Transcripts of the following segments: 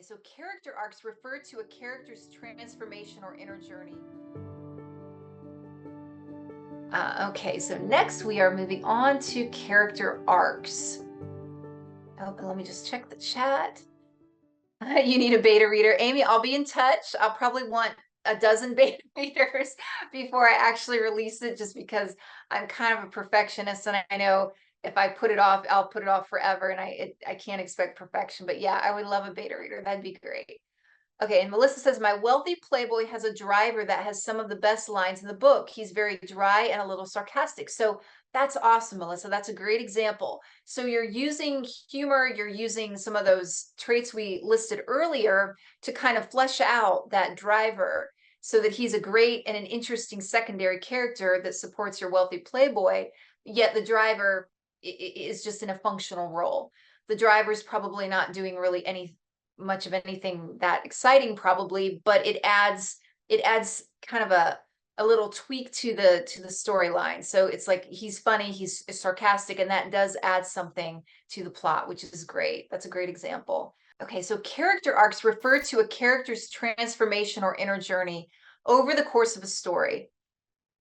So character arcs refer to a character's transformation or inner journey. Okay, so next we are moving on to character arcs. Oh, let me just check the chat. You need a beta reader. Amy, I'll be in touch. I'll probably want a dozen beta readers before I actually release it, just because I'm kind of a perfectionist and I know if I put it off, I'll put it off forever, and I can't expect perfection. But yeah, I would love a beta reader. That'd be great. Okay, and Melissa says, my wealthy playboy has a driver that has some of the best lines in the book. He's very dry and a little sarcastic. So that's awesome, Melissa. That's a great example. So you're using humor, you're using some of those traits we listed earlier to kind of flesh out that driver so that he's a great and an interesting secondary character that supports your wealthy playboy, yet the driver is just in a functional role. The driver's probably not doing really much of anything that exciting probably, but it adds kind of a little tweak to the storyline. So it's like he's funny, he's sarcastic, and that does add something to the plot, which is great. That's a great example. Okay, so character arcs refer to a character's transformation or inner journey over the course of a story.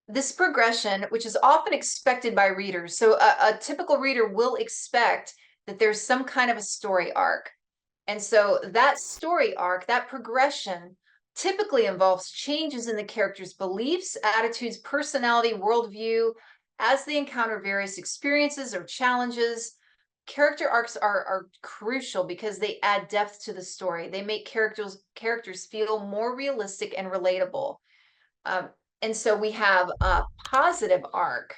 This progression, which is often expected by readers, so a typical reader will expect that there's some kind of a story arc. And so that story arc, that progression, typically involves changes in the character's beliefs, attitudes, personality, worldview as they encounter various experiences or challenges. Character arcs are crucial because they add depth to the story. They make characters feel more realistic and relatable. Um, and so we have a positive arc.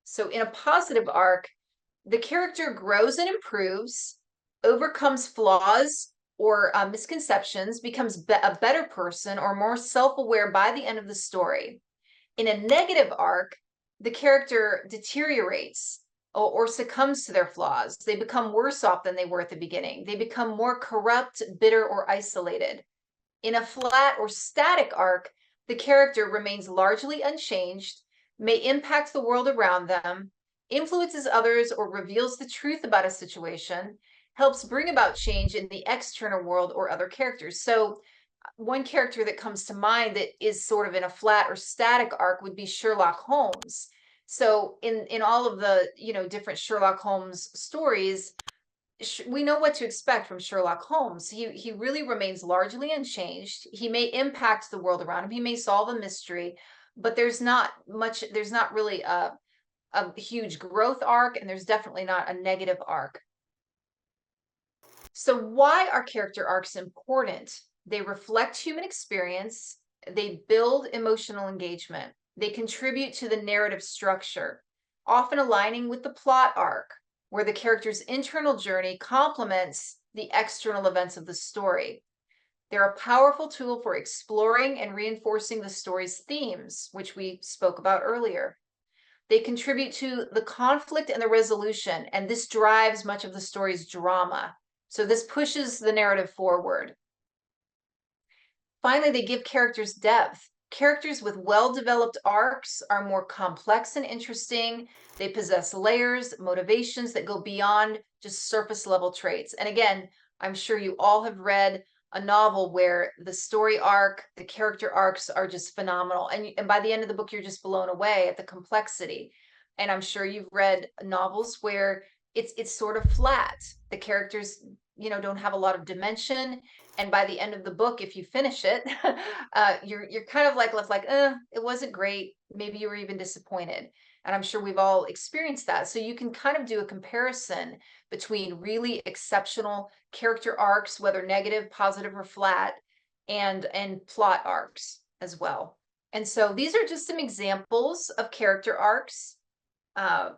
So in a positive arc, the character grows and improves, overcomes flaws or misconceptions, becomes a better person or more self-aware by the end of the story. In a negative arc, the character deteriorates or succumbs to their flaws. They become worse off than they were at the beginning. They become more corrupt, bitter, or isolated. In a flat or static arc, the character remains largely unchanged, may impact the world around them, influences others, or reveals the truth about a situation, helps bring about change in the external world or other characters. So one character that comes to mind that is sort of in a flat or static arc would be Sherlock Holmes. So in all of the different Sherlock Holmes stories, we know what to expect from Sherlock Holmes. He really remains largely unchanged. He may impact the world around him. He may solve a mystery, but there's not much. There's not really a huge growth arc, and there's definitely not a negative arc. So why are character arcs important? They reflect human experience. They build emotional engagement. They contribute to the narrative structure, often aligning with the plot arc, where the character's internal journey complements the external events of the story. They're a powerful tool for exploring and reinforcing the story's themes, which we spoke about earlier. They contribute to the conflict and the resolution, and this drives much of the story's drama. So this pushes the narrative forward. Finally, they give characters depth. Characters with well-developed arcs are more complex and interesting. They possess layers, motivations that go beyond just surface level traits. And again, I'm sure you all have read a novel where the story arc, the character arcs are just phenomenal. And by the end of the book, you're just blown away at the complexity. And I'm sure you've read novels where it's sort of flat. The characters, don't have a lot of dimension, and by the end of the book, if you finish it, you're kind of like left like, it wasn't great. Maybe you were even disappointed. And I'm sure we've all experienced that. So you can kind of do a comparison between really exceptional character arcs, whether negative, positive, or flat, and plot arcs as well. And so these are just some examples of character arcs. A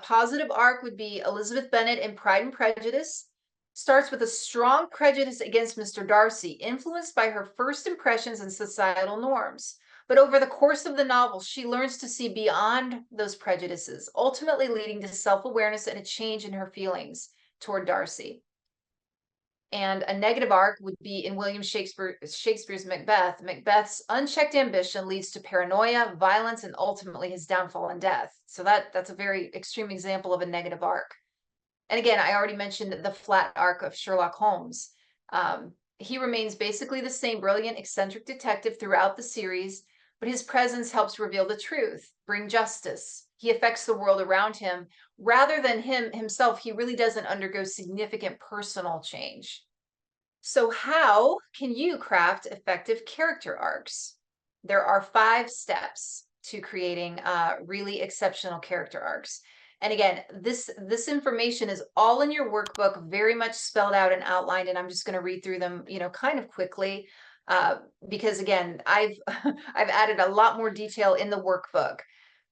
positive arc would be Elizabeth Bennet in Pride and Prejudice. Starts with a strong prejudice against Mr. Darcy, influenced by her first impressions and societal norms. But over the course of the novel, she learns to see beyond those prejudices, ultimately leading to self-awareness and a change in her feelings toward Darcy. And a negative arc would be in William Shakespeare's Macbeth. Macbeth's unchecked ambition leads to paranoia, violence, and ultimately his downfall and death. So that's a very extreme example of a negative arc. And again, I already mentioned the flat arc of Sherlock Holmes. He remains basically the same brilliant, eccentric detective throughout the series, but his presence helps reveal the truth, bring justice. He affects the world around him. Rather than himself, he really doesn't undergo significant personal change. So how can you craft effective character arcs? There are 5 steps to creating really exceptional character arcs. And again, this information is all in your workbook, very much spelled out and outlined, and I'm just going to read through them, kind of quickly, because again, I've I've added a lot more detail in the workbook.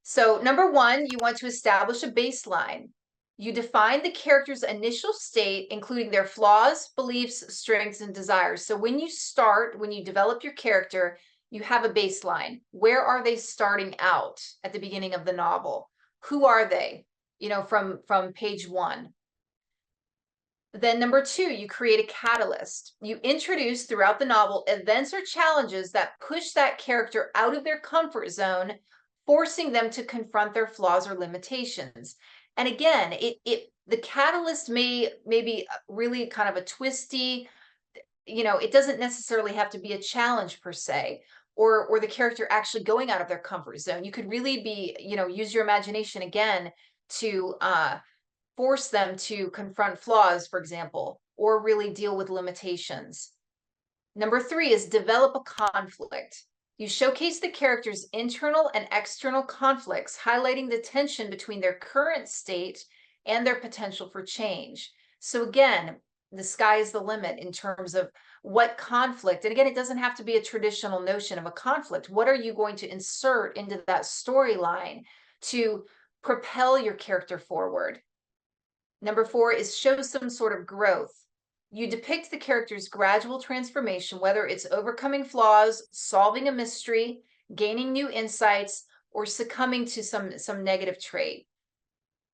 So number 1, you want to establish a baseline. You define the character's initial state, including their flaws, beliefs, strengths, and desires. So when you develop your character, you have a baseline. Where are they starting out at the beginning of the novel? Who are they? From page 1. Then number 2, you create a catalyst. You introduce throughout the novel events or challenges that push that character out of their comfort zone, forcing them to confront their flaws or limitations. And again, the catalyst may be really kind of a twisty, it doesn't necessarily have to be a challenge per se, or the character actually going out of their comfort zone. You could really be, use your imagination again to force them to confront flaws, for example, or really deal with limitations. Number 3 is develop a conflict. You showcase the character's internal and external conflicts, highlighting the tension between their current state and their potential for change. So again, the sky is the limit in terms of what conflict, and again, it doesn't have to be a traditional notion of a conflict. What are you going to insert into that storyline to propel your character forward? Number 4 is show some sort of growth. You depict the character's gradual transformation, whether it's overcoming flaws, solving a mystery, gaining new insights, or succumbing to some negative trait.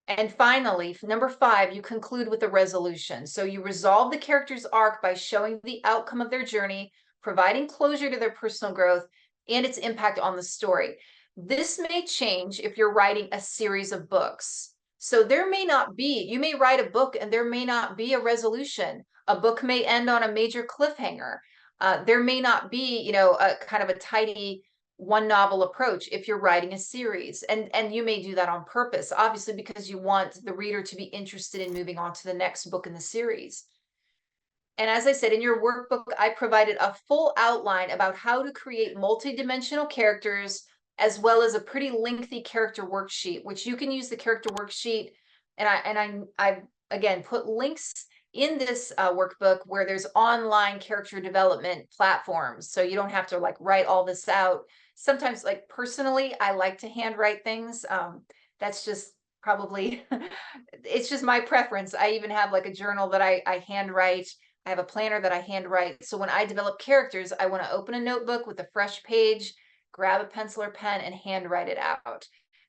And finally, number 5, you conclude with a resolution. So you resolve the character's arc by showing the outcome of their journey, providing closure to their personal growth and its impact on the story. This may change if you're writing a series of books. So you may write a book and there may not be a resolution. A book may end on a major cliffhanger. There may not be, a kind of a tidy one novel approach if you're writing a series. And you may do that on purpose, obviously, because you want the reader to be interested in moving on to the next book in the series. And as I said, in your workbook, I provided a full outline about how to create multidimensional characters, as well as a pretty lengthy character worksheet, which you can use the character worksheet. And I've again put links in this workbook where there's online character development platforms, so you don't have to like write all this out. Sometimes, like personally, I like to handwrite things. That's just probably it's just my preference. I even have like a journal that I handwrite. I have a planner that I handwrite. So when I develop characters, I want to open a notebook with a fresh page, grab a pencil or pen, and handwrite it out.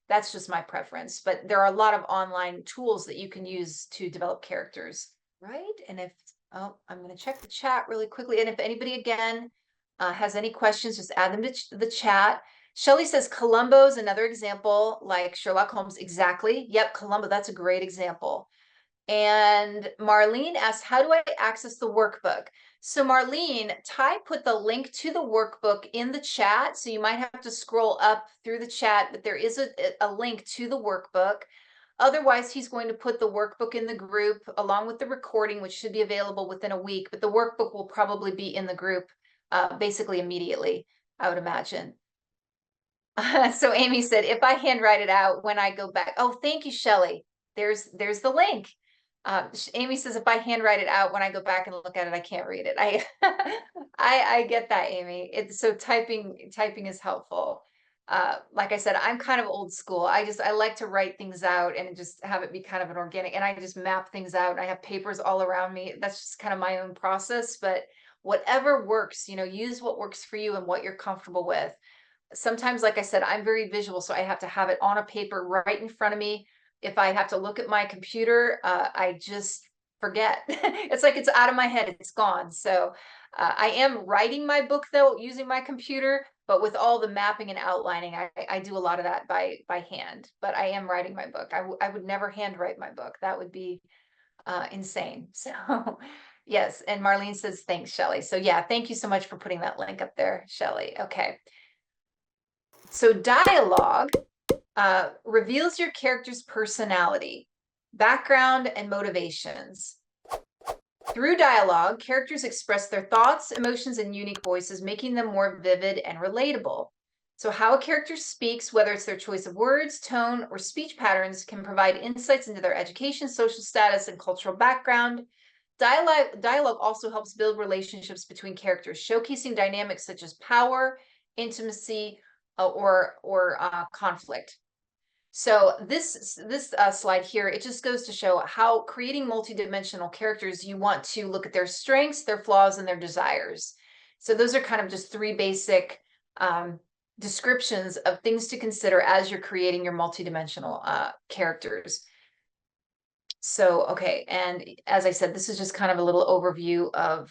That's just my preference. But there are a lot of online tools that you can use to develop characters, right? And I'm going to check the chat really quickly. And if anybody again has any questions, just add them to the chat. Shelley says Columbo's another example, like Sherlock Holmes. Exactly. Yep, Columbo. That's a great example. And Marlene asks, how do I access the workbook? So Marlene, Ty put the link to the workbook in the chat. So you might have to scroll up through the chat, but there is a link to the workbook. Otherwise, he's going to put the workbook in the group along with the recording, which should be available within a week. But the workbook will probably be in the group basically immediately, I would imagine. So Amy said, if I handwrite it out when I go back. Oh, thank you, Shelley. There's the link. Amy says, if I handwrite it out when I go back and look at it, I can't read it. I get that, Amy. So typing is helpful. Like I said, I'm kind of old school. I like to write things out and just have it be kind of an organic, and I just map things out. I have papers all around me. That's just kind of my own process, but whatever works, use what works for you and what you're comfortable with. Sometimes, like I said, I'm very visual, so I have to have it on a paper right in front of me. If I have to look at my computer, I just forget. It's like it's out of my head, it's gone. So I am writing my book though using my computer, but with all the mapping and outlining, I do a lot of that by hand. But I am writing my book. I would never handwrite my book. That would be insane. So Yes, and Marlene says, thanks, Shelley. So yeah, thank you so much for putting that link up there, Shelley. Okay. So dialogue reveals your character's personality, background, and motivations. Through dialogue, characters express their thoughts, emotions, and unique voices, making them more vivid and relatable. So how a character speaks, whether it's their choice of words, tone, or speech patterns, can provide insights into their education, social status, and cultural background. Dialogue also helps build relationships between characters, showcasing dynamics such as power, intimacy, or conflict. So this slide here, it just goes to show how creating multidimensional characters, you want to look at their strengths, their flaws, and their desires. So those are kind of just three basic descriptions of things to consider as you're creating your multidimensional characters. So, okay, and as I said, this is just kind of a little overview of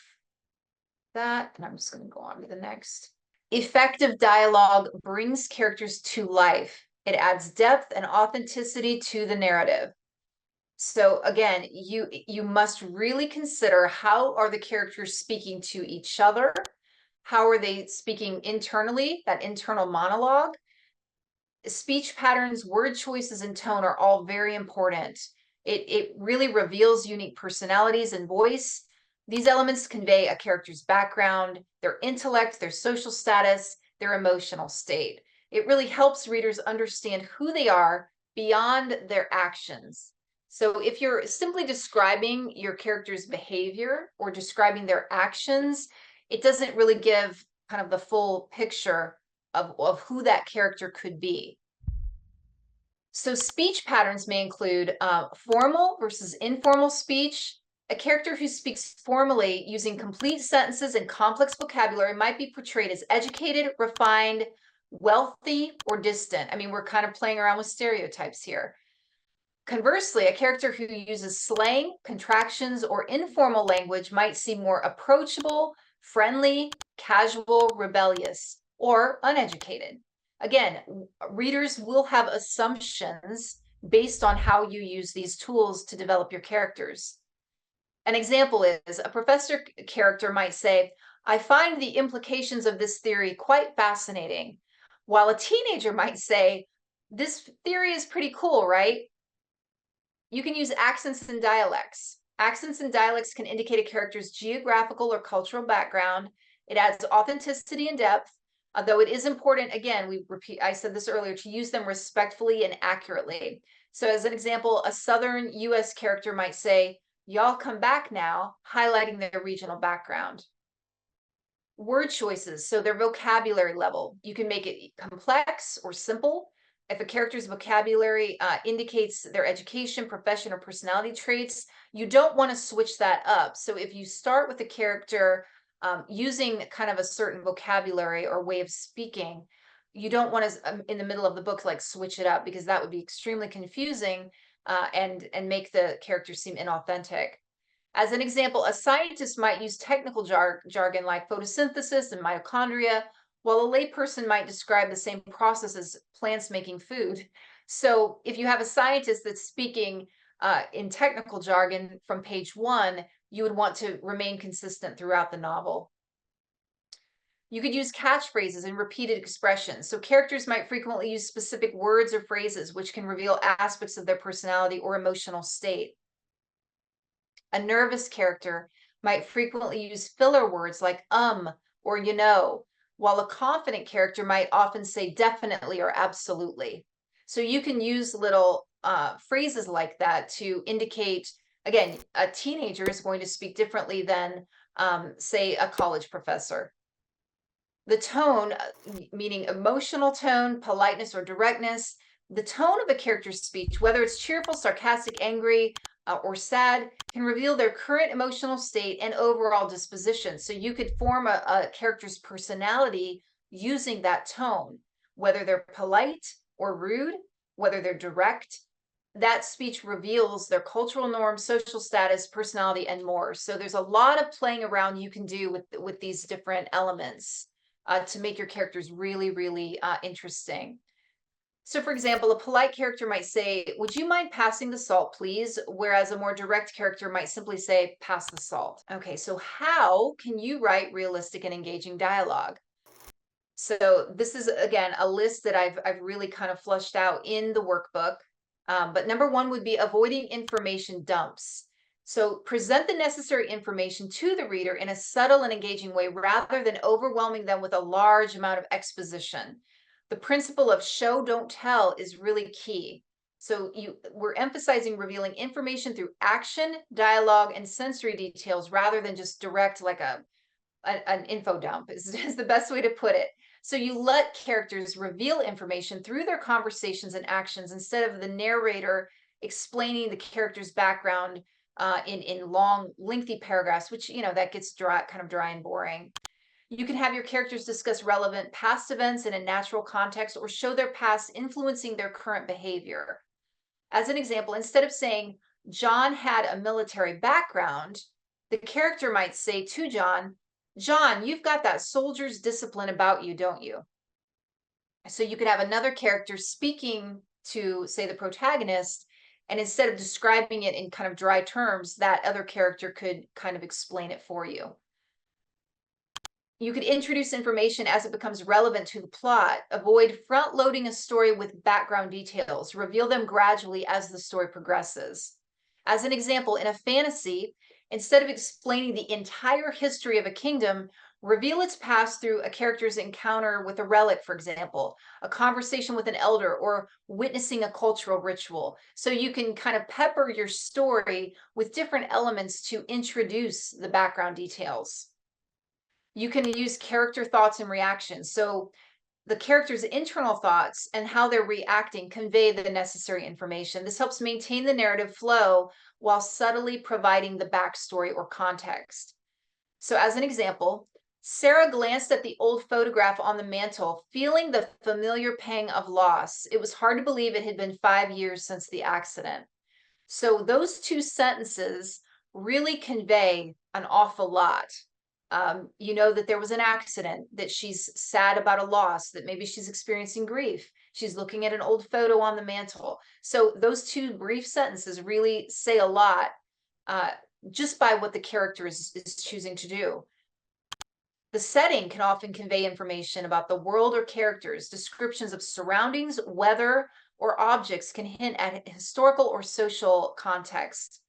that, and I'm just going to go on to the next. Effective dialogue brings characters to life. It adds depth and authenticity to the narrative. So again, you must really consider, how are the characters speaking to each other? How are they speaking internally, that internal monologue? Speech patterns, word choices, and tone are all very important. It really reveals unique personalities and voice. These elements convey a character's background, their intellect, their social status, their emotional state. It really helps readers understand who they are beyond their actions. So if you're simply describing your character's behavior or describing their actions, it doesn't really give kind of the full picture of who that character could be. So speech patterns may include formal versus informal speech. A character who speaks formally using complete sentences and complex vocabulary might be portrayed as educated, refined, wealthy, or distant. I mean, we're kind of playing around with stereotypes here. Conversely, a character who uses slang, contractions, or informal language might seem more approachable, friendly, casual, rebellious, or uneducated. Again, readers will have assumptions based on how you use these tools to develop your characters. An example is a professor character might say, I find the implications of this theory quite fascinating, while a teenager might say, this theory is pretty cool, right? You can use accents and dialects. Accents and dialects can indicate a character's geographical or cultural background. It adds authenticity and depth, though it is important, again, I said this earlier, to use them respectfully and accurately. So as an example, a Southern US character might say, y'all come back now, highlighting their regional background. Word choices, so their vocabulary level. You can make it complex or simple. If a character's vocabulary indicates their education, profession, or personality traits, you don't want to switch that up. So if you start with a character using kind of a certain vocabulary or way of speaking, you don't want to, in the middle of the book, like switch it up, because that would be extremely confusing and make the character seem inauthentic. As an example, a scientist might use technical jargon like photosynthesis and mitochondria, while a layperson might describe the same process as plants making food. So if you have a scientist that's speaking in technical jargon from page 1, you would want to remain consistent throughout the novel. You could use catchphrases and repeated expressions. So characters might frequently use specific words or phrases, which can reveal aspects of their personality or emotional state. A nervous character might frequently use filler words like or you know, while a confident character might often say definitely or absolutely. So you can use little phrases like that to indicate, again, a teenager is going to speak differently than, say, a college professor. The tone, meaning emotional tone, politeness, or directness, the tone of a character's speech, whether it's cheerful, sarcastic, angry, or sad, can reveal their current emotional state and overall disposition. So you could form a character's personality using that tone, whether they're polite or rude, whether they're direct. That speech reveals their cultural norms, social status, personality, and more. So there's a lot of playing around you can do with these different elements to make your characters really, really interesting. So, for example, a polite character might say, "Would you mind passing the salt, please?" Whereas a more direct character might simply say, "Pass the salt." Okay, so how can you write realistic and engaging dialogue? So this is again a list that I've really kind of flushed out in the workbook. But number one would be avoiding information dumps. So present the necessary information to the reader in a subtle and engaging way rather than overwhelming them with a large amount of exposition. The principle of show don't tell is really key. So we're emphasizing revealing information through action, dialogue, and sensory details rather than just direct like an info dump is the best way to put it. So you let characters reveal information through their conversations and actions instead of the narrator explaining the character's background in long, lengthy paragraphs, which that gets kind of dry and boring. You can have your characters discuss relevant past events in a natural context or show their past influencing their current behavior. As an example, instead of saying John had a military background, the character might say to John, "John, you've got that soldier's discipline about you, don't you?" So you could have another character speaking to, say, the protagonist, and instead of describing it in kind of dry terms, that other character could kind of explain it for you. You could introduce information as it becomes relevant to the plot. Avoid front loading a story with background details. Reveal them gradually as the story progresses. As an example, in a fantasy, instead of explaining the entire history of a kingdom, reveal its past through a character's encounter with a relic, for example, a conversation with an elder, or witnessing a cultural ritual. So you can kind of pepper your story with different elements to introduce the background details. You can use character thoughts and reactions. So the character's internal thoughts and how they're reacting convey the necessary information. This helps maintain the narrative flow while subtly providing the backstory or context. So, as an example, Sarah glanced at the old photograph on the mantle, feeling the familiar pang of loss. It was hard to believe it had been 5 years since the accident. So those two sentences really convey an awful lot. You know that there was an accident, that she's sad about a loss, that maybe she's experiencing grief. She's looking at an old photo on the mantle. So those two brief sentences really say a lot uh, just by what the character is choosing to do. The setting can often convey information about the world or characters. Descriptions of surroundings, weather, or objects can hint at historical or social context.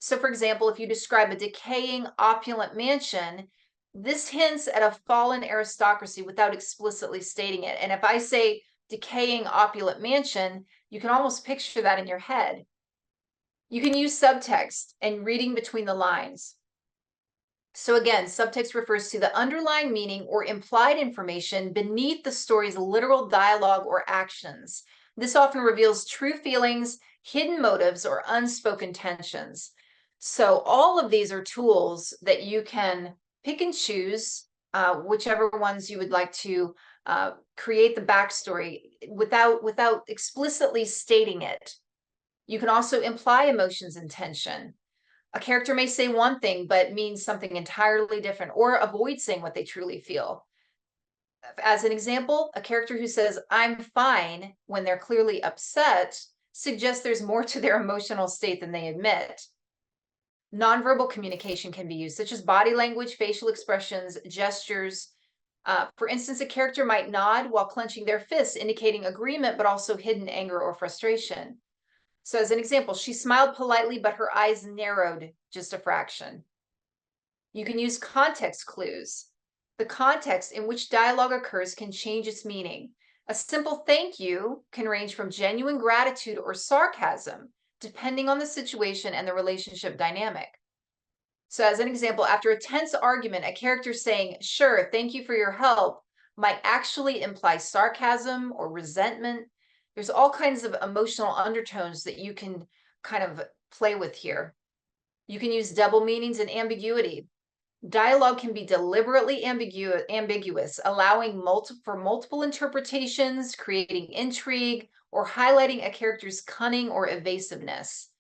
So, for example, if you describe a decaying, opulent mansion, this hints at a fallen aristocracy without explicitly stating it. And if I say decaying, opulent mansion, you can almost picture that in your head. You can use subtext and reading between the lines. So again, subtext refers to the underlying meaning or implied information beneath the story's literal dialogue or actions. This often reveals true feelings, hidden motives, or unspoken tensions. So all of these are tools that you can pick and choose, whichever ones you would like to create the backstory without explicitly stating it. You can also imply emotions and tension. A character may say one thing but means something entirely different or avoid saying what they truly feel. As an example, a character who says, "I'm fine," when they're clearly upset suggests there's more to their emotional state than they admit. Nonverbal communication can be used, such as body language, facial expressions, gestures. For instance, a character might nod while clenching their fists, indicating agreement, but also hidden anger or frustration. So, as an example, she smiled politely, but her eyes narrowed just a fraction. You can use context clues. The context in which dialogue occurs can change its meaning. A simple thank you can range from genuine gratitude or sarcasm, depending on the situation and the relationship dynamic. So, as an example, after a tense argument, a character saying, "Sure, thank you for your help," might actually imply sarcasm or resentment. There's all kinds of emotional undertones that you can kind of play with here. You can use double meanings and ambiguity. Dialogue can be deliberately ambiguous, allowing for multiple interpretations, creating intrigue, or highlighting a character's cunning or evasiveness.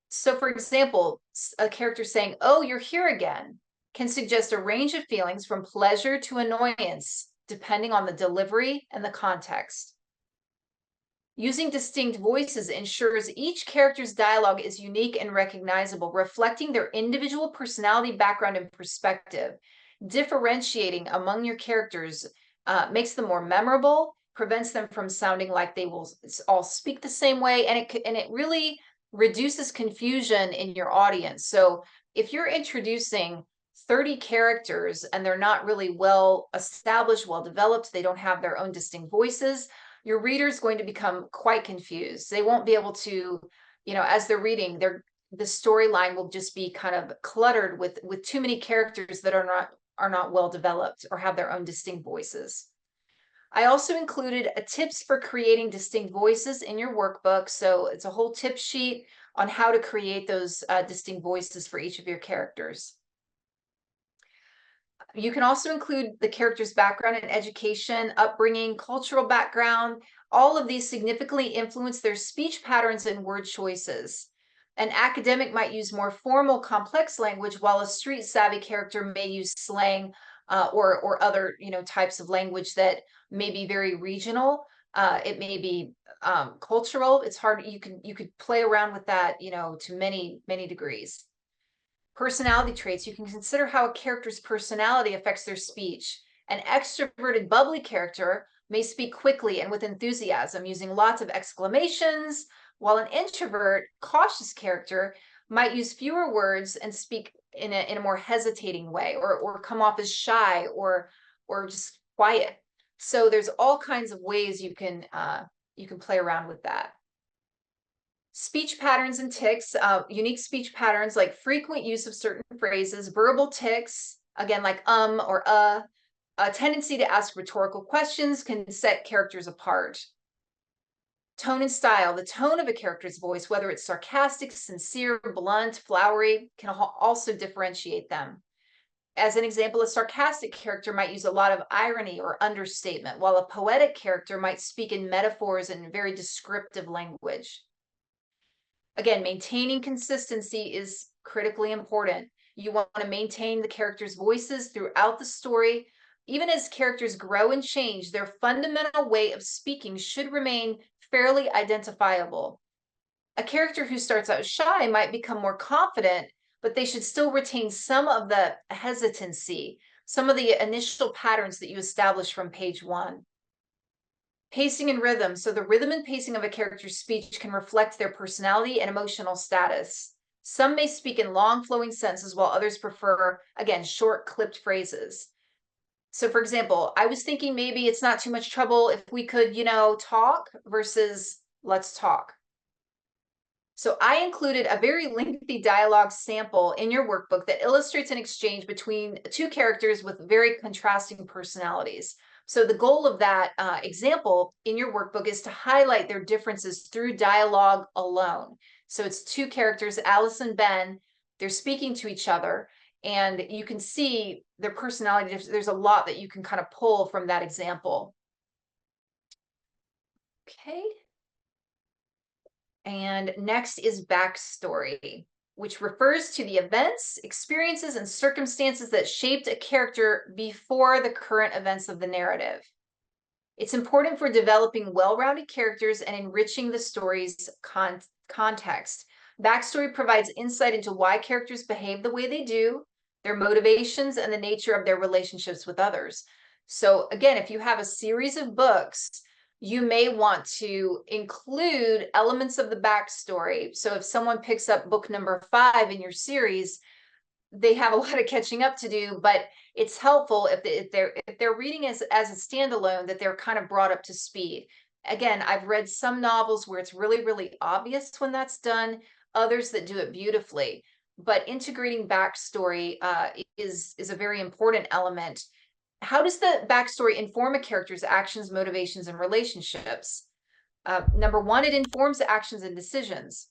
So, for example, a character saying, "Oh, you're here again," can suggest a range of feelings from pleasure to annoyance, depending on the delivery and the context. Using distinct voices ensures each character's dialogue is unique and recognizable, reflecting their individual personality, background, and perspective. Differentiating among your characters makes them more memorable, prevents them from sounding like they will all speak the same way, and it really reduces confusion in your audience. So if you're introducing 30 characters and they're not really well established, well developed, they don't have their own distinct voices, your reader's going to become quite confused. They won't be able to, as they're reading, the storyline will just be kind of cluttered with too many characters that are not well developed or have their own distinct voices. I also included a tips for creating distinct voices in your workbook. So it's a whole tip sheet on how to create those distinct voices for each of your characters. You can also include the character's background and education, upbringing, cultural background. All of these significantly influence their speech patterns and word choices. An academic might use more formal, complex language, while a street-savvy character may use slang or other types of language that may be very regional. It may be cultural. It's hard. You could play around with that, to many degrees. Personality traits. You can consider how a character's personality affects their speech. An extroverted, bubbly character may speak quickly and with enthusiasm, using lots of exclamations, while an introvert, cautious character might use fewer words and speak in a more hesitating way, or come off as shy or just quiet. So there's all kinds of ways you can play around with that. Speech patterns and tics, unique speech patterns like frequent use of certain phrases, verbal tics, again, like or a tendency to ask rhetorical questions can set characters apart. Tone and style, the tone of a character's voice, whether it's sarcastic, sincere, blunt, flowery, can also differentiate them. As an example, a sarcastic character might use a lot of irony or understatement, while a poetic character might speak in metaphors and very descriptive language. Again, maintaining consistency is critically important. You want to maintain the characters' voices throughout the story. Even as characters grow and change, their fundamental way of speaking should remain fairly identifiable. A character who starts out shy might become more confident, but they should still retain some of the hesitancy, some of the initial patterns that you establish from page 1. Pacing and rhythm. So the rhythm and pacing of a character's speech can reflect their personality and emotional status. Some may speak in long flowing sentences while others prefer, again, short clipped phrases. So for example, I was thinking maybe it's not too much trouble if we could, talk versus let's talk. So I included a very lengthy dialogue sample in your workbook that illustrates an exchange between two characters with very contrasting personalities. So the goal of that example in your workbook is to highlight their differences through dialogue alone. So it's two characters, Alice and Ben, they're speaking to each other, and you can see their personality. There's a lot that you can kind of pull from that example. Okay. And next is backstory, which refers to the events, experiences, and circumstances that shaped a character before the current events of the narrative. It's important for developing well-rounded characters and enriching the story's context. Backstory provides insight into why characters behave the way they do, their motivations, and the nature of their relationships with others. So again, if you have a series of books, you may want to include elements of the backstory. So if someone picks up book number 5 in your series, they have a lot of catching up to do, but it's helpful if they're reading as a standalone, that they're kind of brought up to speed. Again, I've read some novels where it's really obvious when that's done, others that do it beautifully. But integrating backstory is a very important element. How does the backstory inform a character's actions, motivations, and relationships? Number 1, it informs actions and decisions.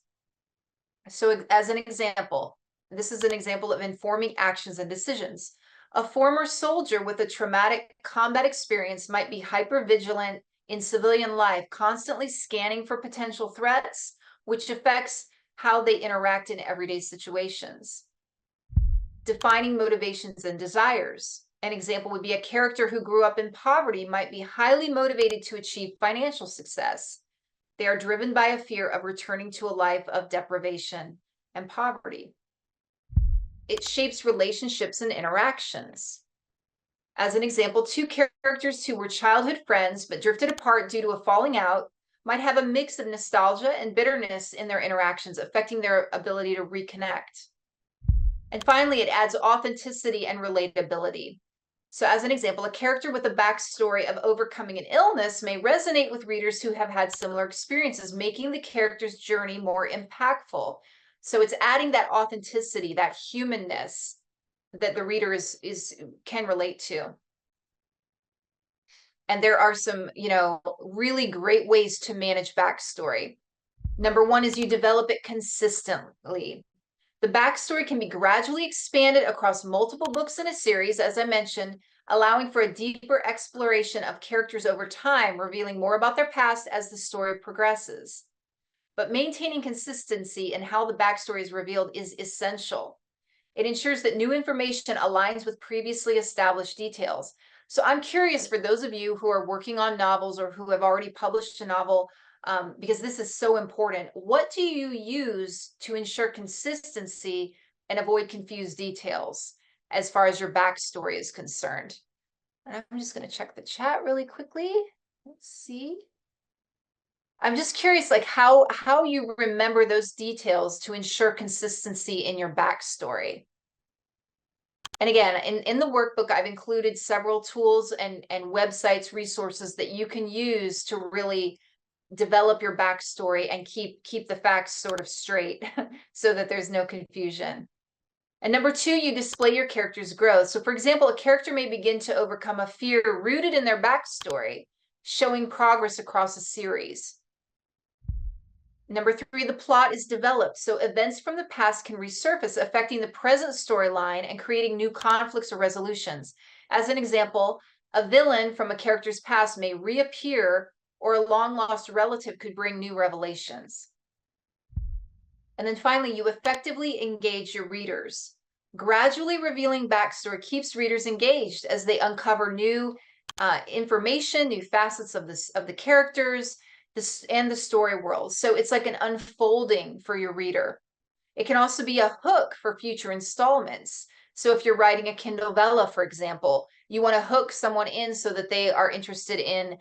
So as an example, this is an example of informing actions and decisions. A former soldier with a traumatic combat experience might be hypervigilant in civilian life, constantly scanning for potential threats, which affects how they interact in everyday situations. Defining motivations and desires. An example would be a character who grew up in poverty might be highly motivated to achieve financial success. They are driven by a fear of returning to a life of deprivation and poverty. It shapes relationships and interactions. As an example, two characters who were childhood friends but drifted apart due to a falling out might have a mix of nostalgia and bitterness in their interactions, affecting their ability to reconnect. And finally, it adds authenticity and relatability. So, as an example, a character with a backstory of overcoming an illness may resonate with readers who have had similar experiences, making the character's journey more impactful. So, it's adding that authenticity, that humanness that the reader can relate to. And there are some, really great ways to manage backstory. Number one is you develop it consistently. The backstory can be gradually expanded across multiple books in a series, as I mentioned, allowing for a deeper exploration of characters over time, revealing more about their past as the story progresses. But maintaining consistency in how the backstory is revealed is essential. It ensures that new information aligns with previously established details. So I'm curious, for those of you who are working on novels or who have already published a novel, because this is so important, what do you use to ensure consistency and avoid confused details as far as your backstory is concerned? And I'm just going to check the chat really quickly. Let's see. I'm just curious, like how you remember those details to ensure consistency in your backstory. And again, in the workbook, I've included several tools and websites, resources that you can use to really develop your backstory and keep the facts sort of straight so that there's no confusion. And number two, you display your character's growth. So for example, a character may begin to overcome a fear rooted in their backstory, showing progress across a series. Number three, the plot is developed. So events from the past can resurface, affecting the present storyline and creating new conflicts or resolutions. As an example, a villain from a character's past may reappear, or a long-lost relative could bring new revelations. And then finally, you effectively engage your readers. Gradually revealing backstory keeps readers engaged as they uncover new information, new facets of the characters, and the story world. So it's like an unfolding for your reader. It can also be a hook for future installments. So if you're writing a Kindle Vella, for example, you want to hook someone in so that they are interested in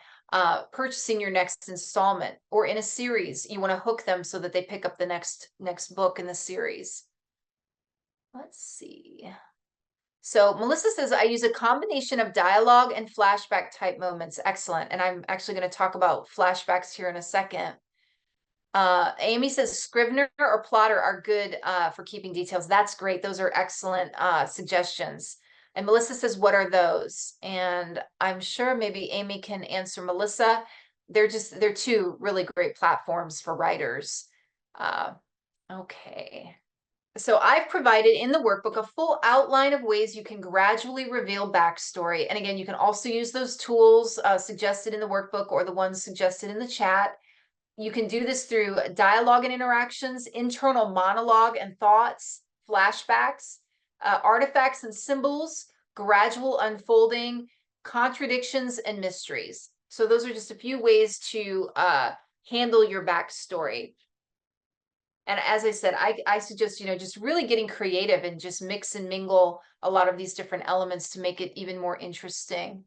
purchasing your next installment, or in a series, you want to hook them so that they pick up the next book in the series. Let's see. So Melissa says, I use a combination of dialogue and flashback type moments. Excellent. And I'm actually going to talk about flashbacks here in a second. Amy says Scrivener or Plotter are good for keeping details. That's great. Those are excellent suggestions. And Melissa says, what are those? And I'm sure maybe Amy can answer Melissa. They're two really great platforms for writers. Okay. So I've provided in the workbook a full outline of ways you can gradually reveal backstory. And again, you can also use those tools suggested in the workbook or the ones suggested in the chat. You can do this through dialogue and interactions, internal monologue and thoughts, flashbacks, artifacts and symbols, gradual unfolding, contradictions, and mysteries. So those are just a few ways to handle your backstory. And as I said, I suggest, just really getting creative and just mix and mingle a lot of these different elements to make it even more interesting.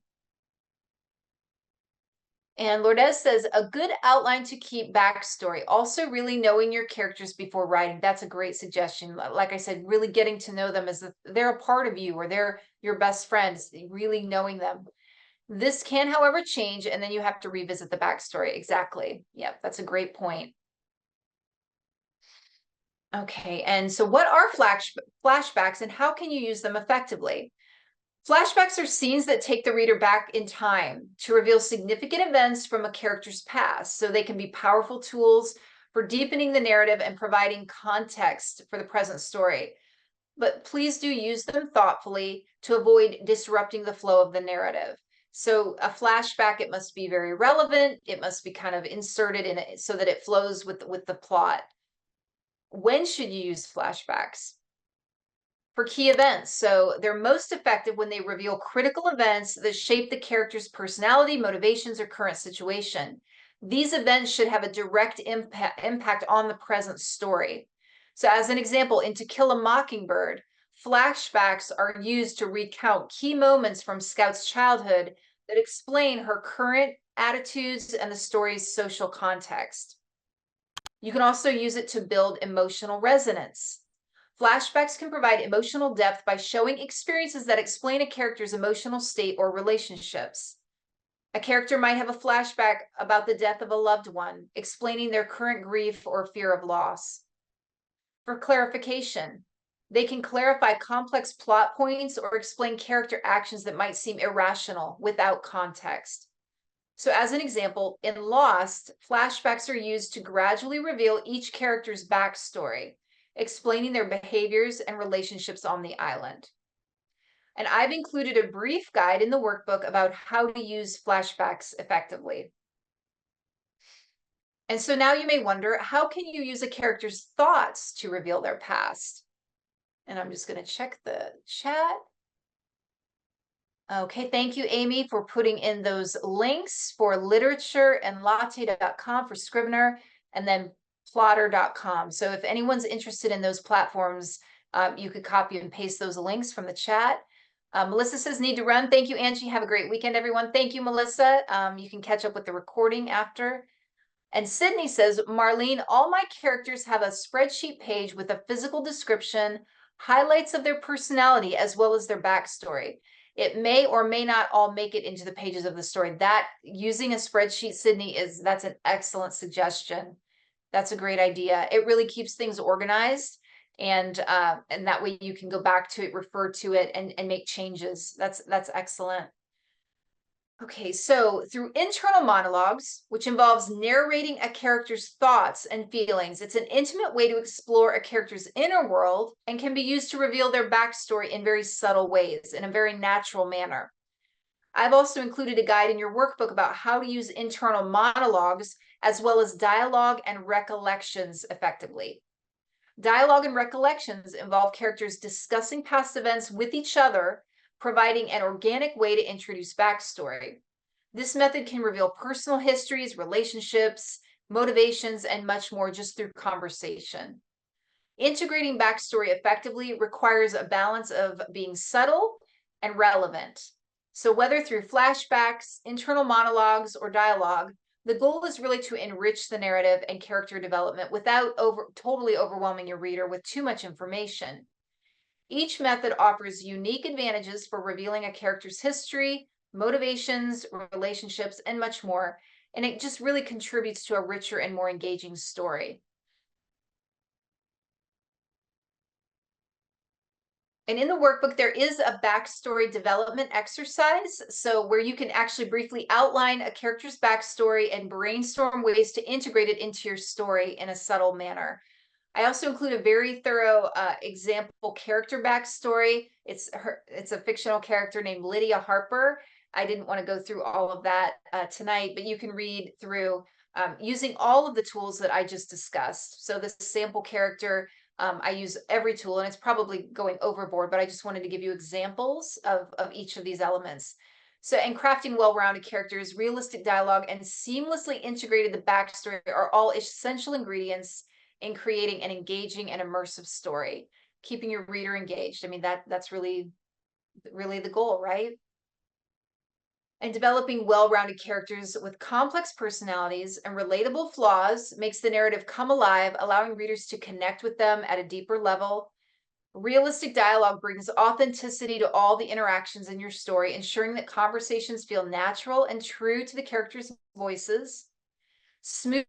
And Lourdes says, a good outline to keep backstory. Also, really knowing your characters before writing. That's a great suggestion. Like I said, really getting to know them as if they're a part of you, or they're your best friends, really knowing them. This can, however, change, and then you have to revisit the backstory. Exactly. Yep, that's a great point. Okay, and so what are flashbacks, and how can you use them effectively? Flashbacks are scenes that take the reader back in time to reveal significant events from a character's past. So they can be powerful tools for deepening the narrative and providing context for the present story. But please do use them thoughtfully to avoid disrupting the flow of the narrative. So a flashback, it must be very relevant. It must be kind of inserted in it so that it flows with the plot. When should you use flashbacks? For key events. So they're most effective when they reveal critical events that shape the character's personality, motivations, or current situation. These events should have a direct impact on the present story. So as an example, in To Kill a Mockingbird, flashbacks are used to recount key moments from Scout's childhood that explain her current attitudes and the story's social context. You can also use it to build emotional resonance. Flashbacks can provide emotional depth by showing experiences that explain a character's emotional state or relationships. A character might have a flashback about the death of a loved one, explaining their current grief or fear of loss. For clarification, they can clarify complex plot points or explain character actions that might seem irrational without context. So as an example, in Lost, flashbacks are used to gradually reveal each character's backstory, explaining their behaviors and relationships on the island. And I've included a brief guide in the workbook about how to use flashbacks effectively. And so now you may wonder, how can you use a character's thoughts to reveal their past? And I'm just going to check the chat. Okay, thank you, Amy, for putting in those links for literature and latte.com for Scrivener, and then plotter.com. So if anyone's interested in those platforms, you could copy and paste those links from the chat. Melissa says, need to run. Thank you, Angie. Have a great weekend, everyone. Thank you, Melissa. You can catch up with the recording after. And Sydney says, Marlene, all my characters have a spreadsheet page with a physical description, highlights of their personality, as well as their backstory. It may or may not all make it into the pages of the story. That using a spreadsheet, Sydney, that's an excellent suggestion. That's a great idea. It really keeps things organized, and that way you can go back to it, refer to it, and make changes. That's excellent. Okay, so through internal monologues, which involves narrating a character's thoughts and feelings, it's an intimate way to explore a character's inner world and can be used to reveal their backstory in very subtle ways, in a very natural manner. I've also included a guide in your workbook about how to use internal monologues as well as dialogue and recollections effectively. Dialogue and recollections involve characters discussing past events with each other, providing an organic way to introduce backstory. This method can reveal personal histories, relationships, motivations, and much more just through conversation. Integrating backstory effectively requires a balance of being subtle and relevant. So whether through flashbacks, internal monologues, or dialogue, the goal is really to enrich the narrative and character development without totally overwhelming your reader with too much information. Each method offers unique advantages for revealing a character's history, motivations, relationships, and much more. And it just really contributes to a richer and more engaging story. And in the workbook, there is a backstory development exercise. So where you can actually briefly outline a character's backstory and brainstorm ways to integrate it into your story in a subtle manner. I also include a very thorough example character backstory. It's a fictional character named Lydia Harper. I didn't want to go through all of that tonight, but you can read through using all of the tools that I just discussed. So this sample character, I use every tool, and it's probably going overboard, but I just wanted to give you examples of each of these elements. So, and crafting well-rounded characters, realistic dialogue, and seamlessly integrated the backstory are all essential ingredients in creating an engaging and immersive story, keeping your reader engaged. I mean, that's really the goal, right? And developing well-rounded characters with complex personalities and relatable flaws makes the narrative come alive, allowing readers to connect with them at a deeper level. Realistic dialogue brings authenticity to all the interactions in your story, ensuring that conversations feel natural and true to the characters' voices. Smoothly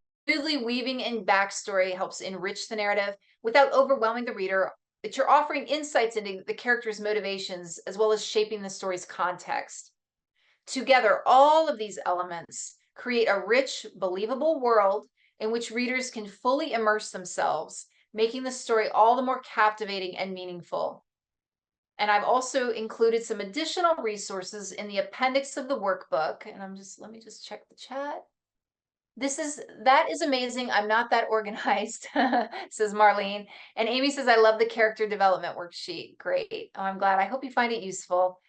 weaving in backstory helps enrich the narrative without overwhelming the reader, but you're offering insights into the characters' motivations as well as shaping the story's context. Together, all of these elements create a rich, believable world in which readers can fully immerse themselves, making the story all the more captivating and meaningful. And I've also included some additional resources in the appendix of the workbook. And let me just check the chat. That is amazing. I'm not that organized, says Marlene. And Amy says, I love the character development worksheet. Great. Oh, I'm glad. I hope you find it useful.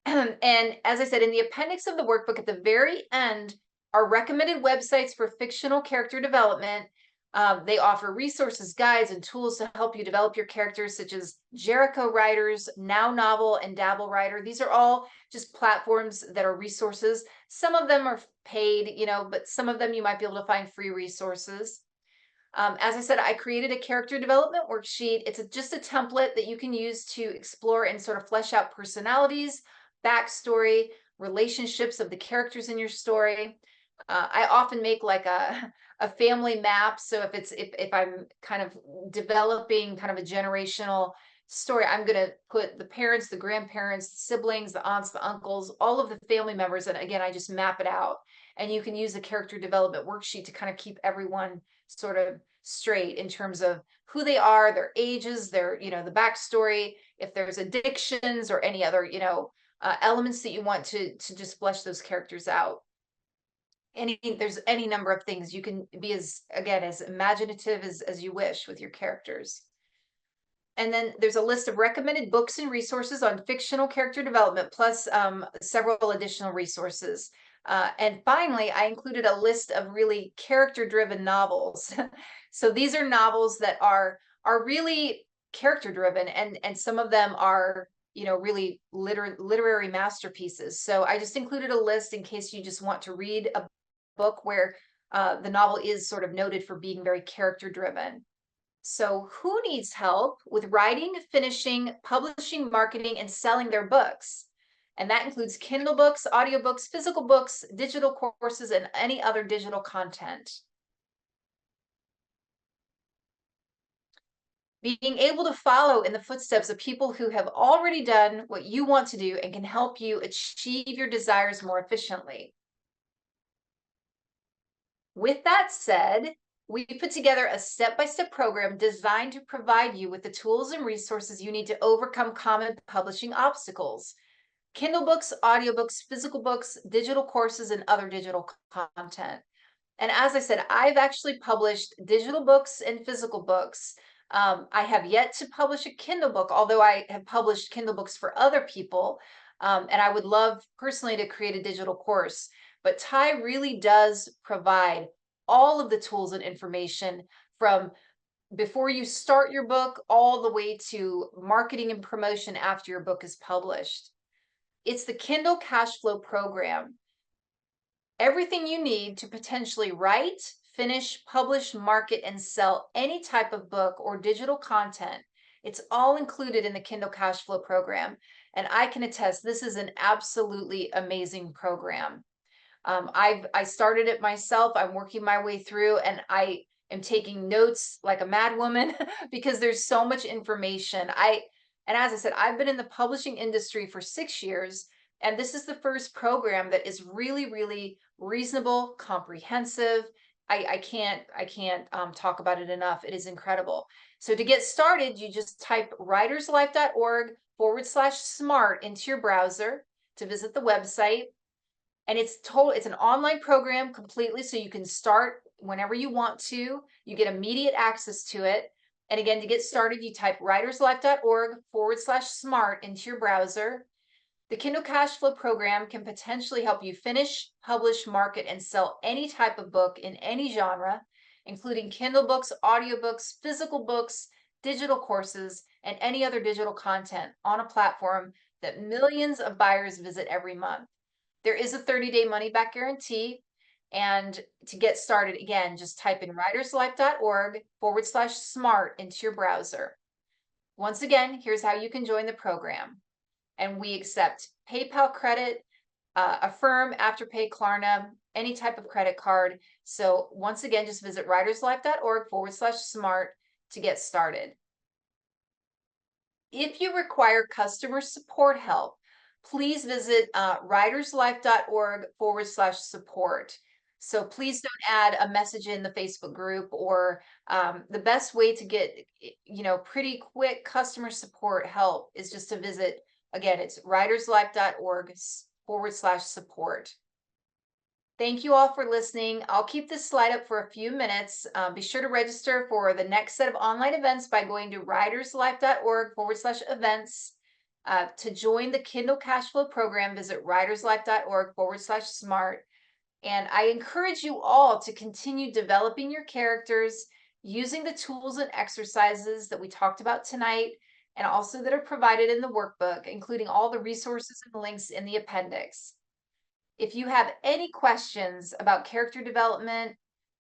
And as I said, in the appendix of the workbook at the very end, are recommended websites for fictional character development. They offer resources, guides, and tools to help you develop your characters, such as Jericho Writers, Now Novel, and Dabble Writer. These are all just platforms that are resources. Some of them are paid, but some of them you might be able to find free resources. As I said, I created a character development worksheet. It's just a template that you can use to explore and sort of flesh out personalities, backstory, relationships of the characters in your story. I often make like a family map. So if I'm kind of developing kind of a generational story, I'm going to put the parents, the grandparents, the siblings, the aunts, the uncles, all of the family members. And again, I just map it out. And you can use the character development worksheet to kind of keep everyone sort of straight in terms of who they are, their ages, their, the backstory, if there's addictions or any other, elements that you want to just flesh those characters out. There's any number of things you can be as imaginative as you wish with your characters. And then there's a list of recommended books and resources on fictional character development, plus several additional resources. And finally, I included a list of really character-driven novels. So these are novels that are really character-driven, and some of them are, really literary masterpieces. So I just included a list in case you just want to read a book where the novel is sort of noted for being very character-driven. So who needs help with writing, finishing, publishing, marketing, and selling their books? And that includes Kindle books, audiobooks, physical books, digital courses, and any other digital content. Being able to follow in the footsteps of people who have already done what you want to do and can help you achieve your desires more efficiently. With that said, we put together a step-by-step program designed to provide you with the tools and resources you need to overcome common publishing obstacles. Kindle books, audiobooks, physical books, digital courses, and other digital content. And as I said, I've actually published digital books and physical books. I have yet to publish a Kindle book, although I have published Kindle books for other people. And I would love personally to create a digital course. But Ty really does provide all of the tools and information from before you start your book all the way to marketing and promotion after your book is published. It's the Kindle Cash Flow Program. Everything you need to potentially write, finish, publish, market, and sell any type of book or digital content. It's all included in the Kindle Cash Flow Program. And I can attest, this is an absolutely amazing program. I started it myself. I'm working my way through, and I am taking notes like a madwoman because there's so much information. And as I said, I've been in the publishing industry for 6 years, and this is the first program that is really, really reasonable, comprehensive. I can't talk about it enough. It is incredible. So to get started, you just type writerslife.org/smart into your browser to visit the website. And it's an online program completely, so you can start whenever you want to. You get immediate access to it. And again, to get started, you type writerslife.org/smart into your browser. The Kindle Cash Flow Program can potentially help you finish, publish, market, and sell any type of book in any genre, including Kindle books, audiobooks, physical books, digital courses, and any other digital content on a platform that millions of buyers visit every month. There is a 30-day money-back guarantee. And to get started, again, just type in writerslife.org/smart into your browser. Once again, here's how you can join the program. And we accept PayPal credit, Affirm, Afterpay, Klarna, any type of credit card. So once again, just visit writerslife.org/smart to get started. If you require customer support help, please visit writerslife.org/support. So please don't add a message in the Facebook group, or the best way to get, pretty quick customer support help is just to visit, again, it's writerslife.org/support. Thank you all for listening. I'll keep this slide up for a few minutes. Be sure to register for the next set of online events by going to writerslife.org/events. To join the Kindle Cash Flow Program, visit writerslife.org/smart. And I encourage you all to continue developing your characters using the tools and exercises that we talked about tonight, and also that are provided in the workbook, including all the resources and links in the appendix. If you have any questions about character development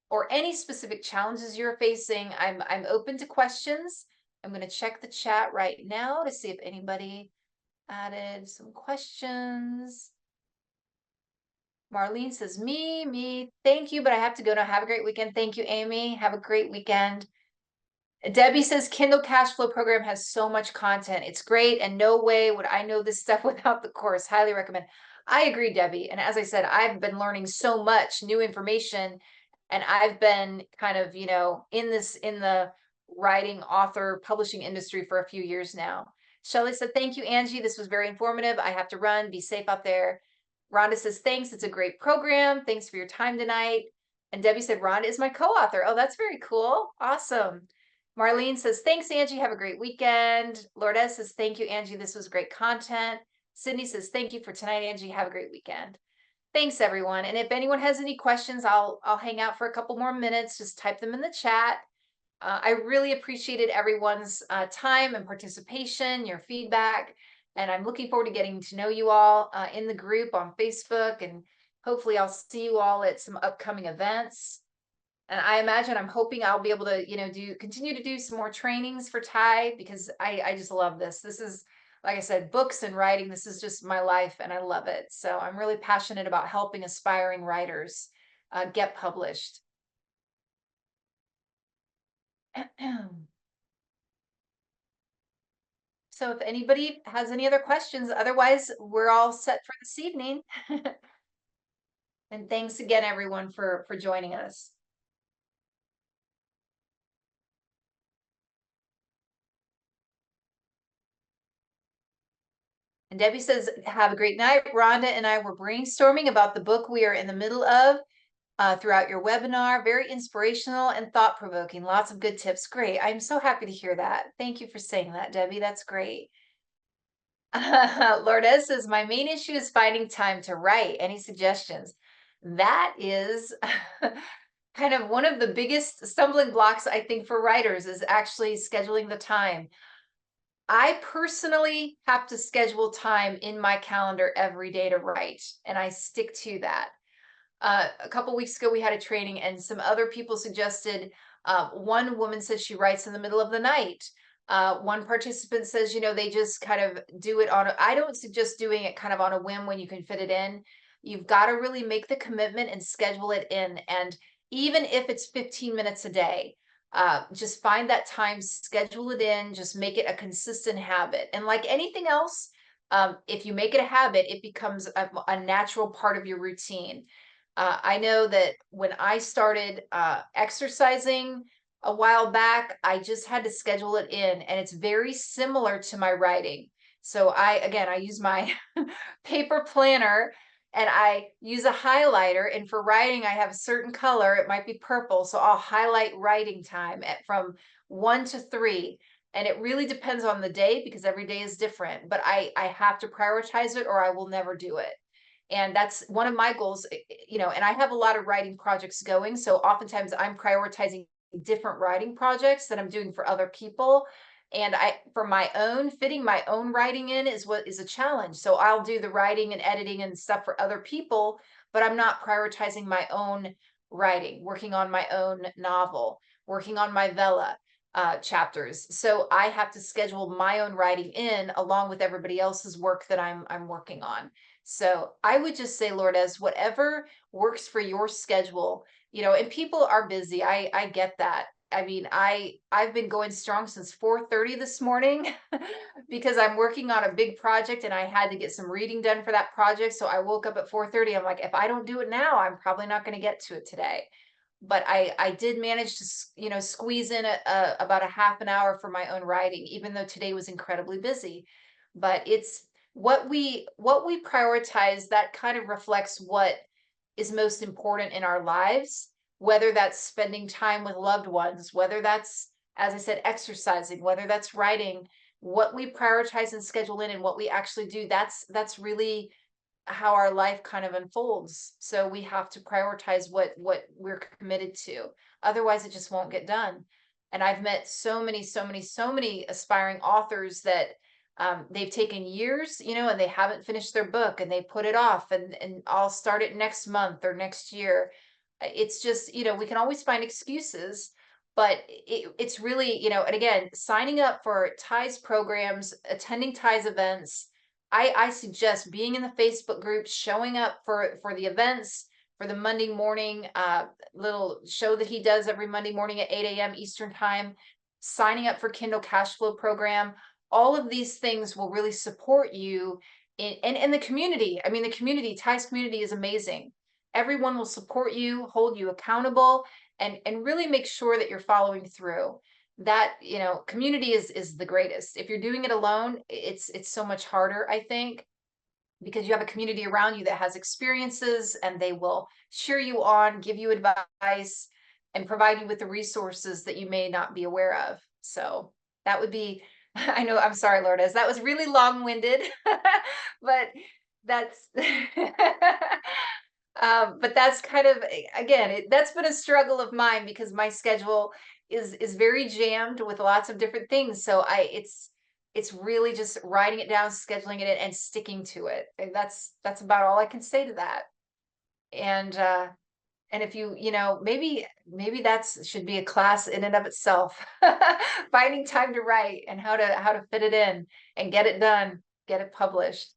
or any specific challenges you're facing, I'm open to questions. I'm going to check the chat right now to see if anybody added some questions. Marlene says, me, thank you, but I have to go now. Have a great weekend. Thank you, Amy. Have a great weekend. Debbie says, Kindle Cash Flow program has so much content. It's great, and no way would I know this stuff without the course. Highly recommend. I agree, Debbie. And as I said, I've been learning so much new information, and I've been kind of, in the writing, author, publishing industry for a few years now. Shelley said, thank you, Angie. This was very informative. I have to run. Be safe out there. Rhonda says, thanks. It's a great program. Thanks for your time tonight. And Debbie said, Rhonda is my co-author. Oh, that's very cool. Awesome. Marlene says, thanks, Angie. Have a great weekend. Lourdes says, thank you, Angie. This was great content. Sydney says, thank you for tonight, Angie. Have a great weekend. Thanks, everyone. And if anyone has any questions, I'll hang out for a couple more minutes. Just type them in the chat. I really appreciated everyone's time and participation, your feedback, and I'm looking forward to getting to know you all in the group on Facebook, and hopefully I'll see you all at some upcoming events. And I'm hoping I'll be able to, continue to do some more trainings for Ty, because I just love this. This is, like I said, books and writing. This is just my life, and I love it. So I'm really passionate about helping aspiring writers get published. So if anybody has any other questions, otherwise we're all set for this evening. And thanks again, everyone, for joining us. And Debbie says, have a great night. Rhonda and I were brainstorming about the book we are in the middle of throughout your webinar. Very inspirational and thought-provoking. Lots of good tips. Great. I'm so happy to hear that. Thank you for saying that, Debbie. That's great. Lourdes says, my main issue is finding time to write. Any suggestions? That is kind of one of the biggest stumbling blocks, I think, for writers, is actually scheduling the time. I personally have to schedule time in my calendar every day to write, and I stick to that. A couple weeks ago, we had a training, and some other people suggested, one woman says she writes in the middle of the night. One participant says, they just kind of do it I don't suggest doing it kind of on a whim when you can fit it in. You've got to really make the commitment and schedule it in. And even if it's 15 minutes a day, just find that time, schedule it in, just make it a consistent habit. And like anything else, if you make it a habit, it becomes a natural part of your routine. I know that when I started exercising a while back, I just had to schedule it in, and it's very similar to my writing. So I use my paper planner, and I use a highlighter, and for writing, I have a certain color. It might be purple. So I'll highlight writing time from 1 to 3. And it really depends on the day, because every day is different, but I have to prioritize it or I will never do it. And that's one of my goals, and I have a lot of writing projects going. So oftentimes I'm prioritizing different writing projects that I'm doing for other people. And fitting my own writing in is what is a challenge. So I'll do the writing and editing and stuff for other people, but I'm not prioritizing my own writing, working on my own novel, working on my Vela chapters. So I have to schedule my own writing in along with everybody else's work that I'm working on. So I would just say, Lourdes, whatever works for your schedule, and people are busy. I get that. I mean, I've been going strong since 4:30 this morning because I'm working on a big project and I had to get some reading done for that project. So I woke up at 4:30. I'm like, if I don't do it now, I'm probably not going to get to it today. But I did manage to, squeeze in about a half an hour for my own writing, even though today was incredibly busy. But it's what we prioritize that kind of reflects what is most important in our lives, whether that's spending time with loved ones, whether that's, as I said, exercising, whether that's writing. What we prioritize and schedule in and what we actually do, that's really how our life kind of unfolds. So we have to prioritize what we're committed to. Otherwise, it just won't get done. And I've met so many aspiring authors that they've taken years, and they haven't finished their book and they put it off and I'll start it next month or next year. It's just, we can always find excuses, but it's really, and again, signing up for ties programs, attending ties events, I suggest being in the Facebook group, showing up for the events, for the Monday morning little show that he does every Monday morning at 8 a.m. Eastern time, signing up for Kindle Cash Flow program. All of these things will really support you in the community. I mean, the community, Ties community is amazing. Everyone will support you, hold you accountable, and really make sure that you're following through. That, community is the greatest. If you're doing it alone, it's so much harder, I think, because you have a community around you that has experiences and they will cheer you on, give you advice, and provide you with the resources that you may not be aware of. So that would be, I know, I'm sorry, Lourdes, that was really long-winded, but that's, but that's kind of, again, that's been a struggle of mine because my schedule is very jammed with lots of different things. So it's really just writing it down, scheduling it in, and sticking to it. And that's about all I can say to that. And if maybe that's should be a class in and of itself. Finding time to write and how to fit it in and get it done, get it published.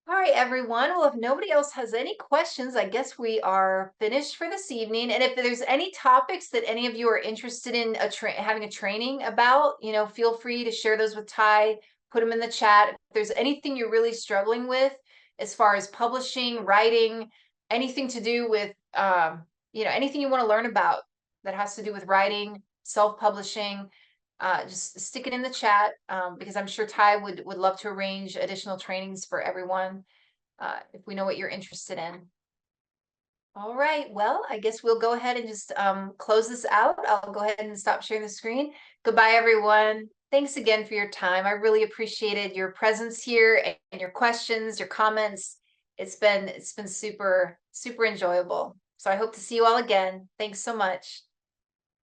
All right, everyone. Well, if nobody else has any questions, I guess we are finished for this evening. And if there's any topics that any of you are interested in having a training about, feel free to share those with Ty, put them in the chat. If there's anything you're really struggling with as far as publishing, writing, anything to do with, anything you want to learn about that has to do with writing, self-publishing, just stick it in the chat, because I'm sure Ty would love to arrange additional trainings for everyone, if we know what you're interested in. All right, well, I guess we'll go ahead and just close this out. I'll go ahead and stop sharing the screen. Goodbye, everyone. Thanks again for your time. I really appreciated your presence here and your questions, your comments. It's been super, super enjoyable. So I hope to see you all again. Thanks so much.